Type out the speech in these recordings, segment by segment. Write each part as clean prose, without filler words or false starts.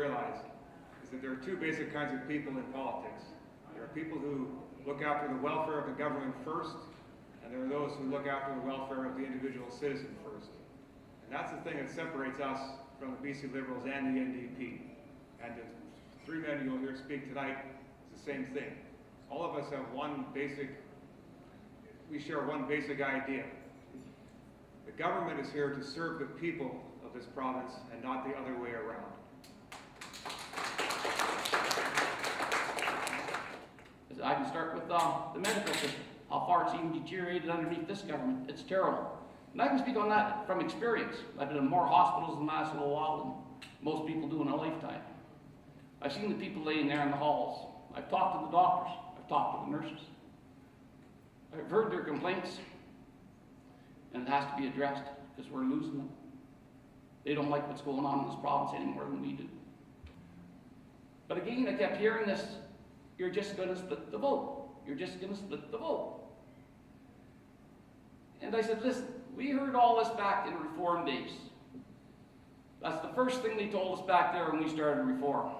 realize is that there are two basic kinds of people in politics. There are people who look after the welfare of the government first, and there are those who look after the welfare of the individual citizen first. And that's the thing that separates us from the BC Liberals and the NDP. And the three men you'll hear speak tonight is the same thing. All of us have we share one basic idea. The government is here to serve the people of this province and not the other way around. I can start with the medical system, how far it's even deteriorated underneath this government. It's terrible. And I can speak on that from experience. I've been in more hospitals in the last little while than most people do in a lifetime. I've seen the people laying there in the halls. I've talked to the doctors. I've talked to the nurses. I've heard their complaints, and it has to be addressed because we're losing them. They don't like what's going on in this province any more than we do. But again, I kept hearing this, you're just going to split the vote. You're just going to split the vote. And I said, listen, we heard all this back in Reform days. That's the first thing they told us back there when we started Reform,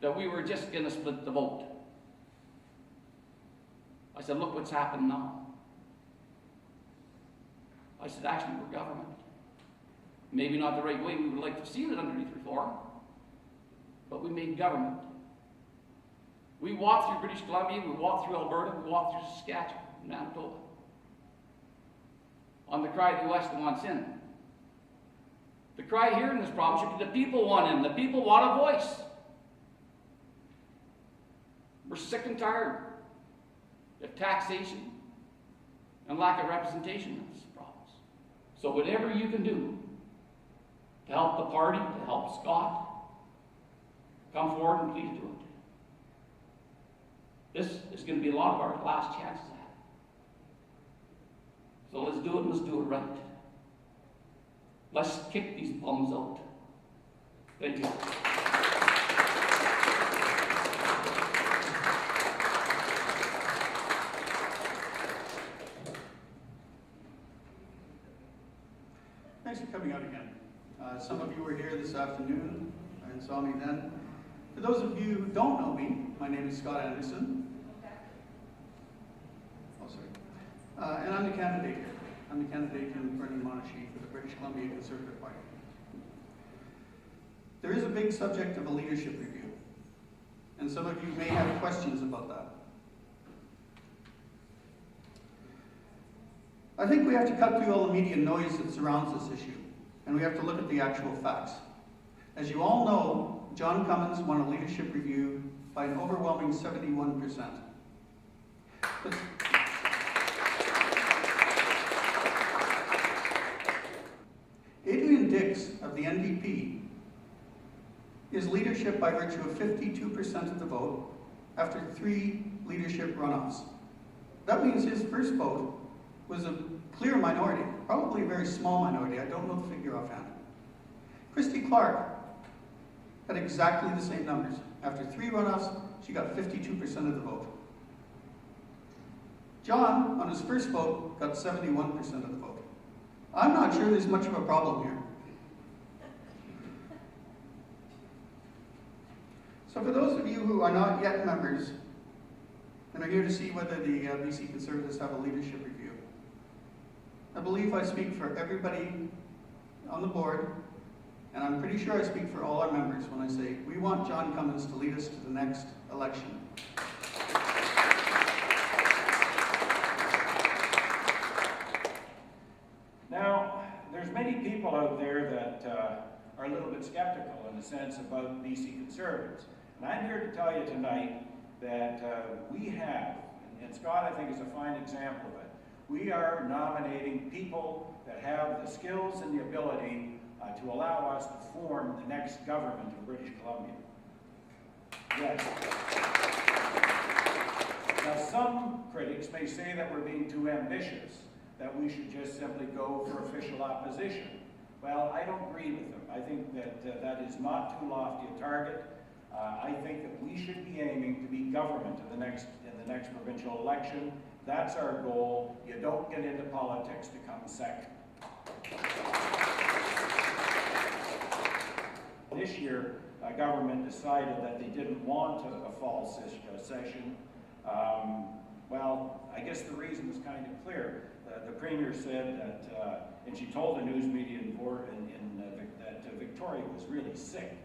that we were just going to split the vote. I said, look what's happened now. I said, actually, we're government. Maybe not the right way we would like to have seen it underneath Reform, but we made government. We walked through British Columbia, we walked through Alberta, we walked through Saskatchewan, Manitoba. On the cry the West wants in. The cry here in this province should be the people want in. The people want a voice. We're sick and tired of taxation and lack of representation in this province. So whatever you can do to help the party, to help Scott, come forward and please do it. This is going to be a lot of our last chances at it. So let's do it and let's do it right. Let's kick these bums out. Thank you. Thanks for coming out again. Some of you were here this afternoon and saw me then. For those of you who don't know me, my name is Scott Anderson. And I'm the candidate here. I'm the candidate in Vernon for the British Columbia Conservative Party. There is a big subject of a leadership review, and some of you may have questions about that. I think we have to cut through all the media noise that surrounds this issue, and we have to look at the actual facts. As you all know, John Cummins won a leadership review by an overwhelming 71%. But Adrian Dix of the NDP is leadership by virtue of 52% of the vote after 3 leadership runoffs. That means his first vote was a clear minority, probably a very small minority. I don't know the figure offhand. Christy Clark had exactly the same numbers. After 3 runoffs, she got 52% of the vote. John, on his first vote, got 71% of the vote. I'm not sure there's much of a problem here. So for those of you who are not yet members and are here to see whether the BC Conservatives have a leadership review, I believe I speak for everybody on the board, and I'm pretty sure I speak for all our members when I say we want John Cummins to lead us to the next election. Now, there's many people out there that are a little bit skeptical in a sense about BC Conservatives. And I'm here to tell you tonight that we have, and Scott I think is a fine example of it, we are nominating people that have the skills and the ability to allow us to form the next government of British Columbia. Yes. Now some critics may say that we're being too ambitious, that we should just simply go for official opposition. Well, I don't agree with them. I think that that is not too lofty a target. I think that we should be aiming to be government in the next provincial election. That's our goal. You don't get into politics to come second. This year, government decided that they didn't want a fall session, well, I guess the reason is kind of clear. The Premier said that, and she told the news media that Victoria was really sick.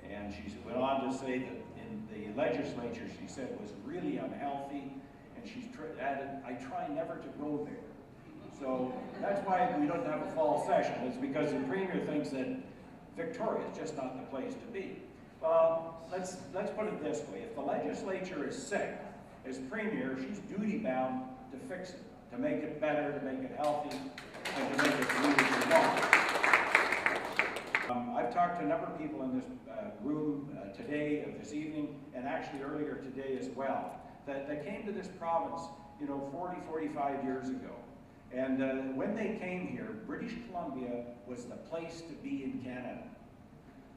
And she went on to say that in the legislature, she said, was really unhealthy. And she's added, I try never to go there. So that's why we don't have a fall session. It's because the Premier thinks that Victoria is just not the place to be. Well, let's put it this way. If the legislature is sick, as Premier, she's duty-bound to fix it, to make it better, to make it healthy, and to make it the leaders we want. I've talked to a number of people in this room today, this evening, and actually earlier today as well, that came to this province, 40, 45 years ago. And when they came here, British Columbia was the place to be in Canada.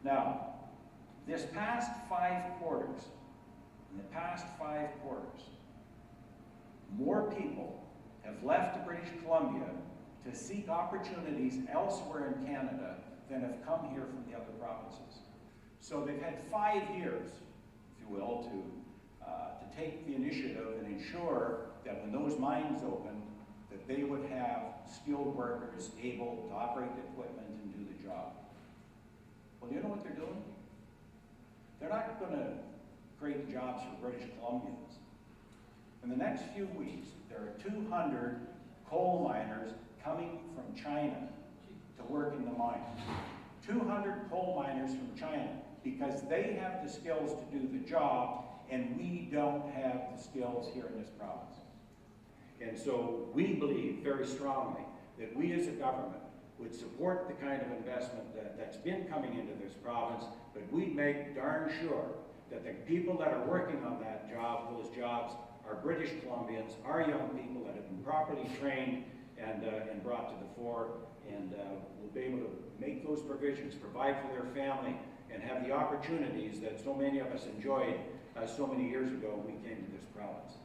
Now, this past 5 quarters, more people have left British Columbia to seek opportunities elsewhere in Canada than have come here from the other provinces. So they've had 5 years, if you will, to take the initiative and ensure that when those mines opened, that they would have skilled workers able to operate the equipment and do the job. Well, you know what they're doing? They're not going to create jobs for British Columbians. In the next few weeks, there are 200 coal miners coming from China to work in the mine. 200 coal miners from China, because they have the skills to do the job, and we don't have the skills here in this province. And so we believe very strongly that we as a government would support the kind of investment that's been coming into this province, but we'd make darn sure that the people that are working on those jobs are British Columbians, are young people that have been properly trained and brought to the fore, and will be able to make those provisions, provide for their family, and have the opportunities that so many of us enjoyed so many years ago when we came to this province.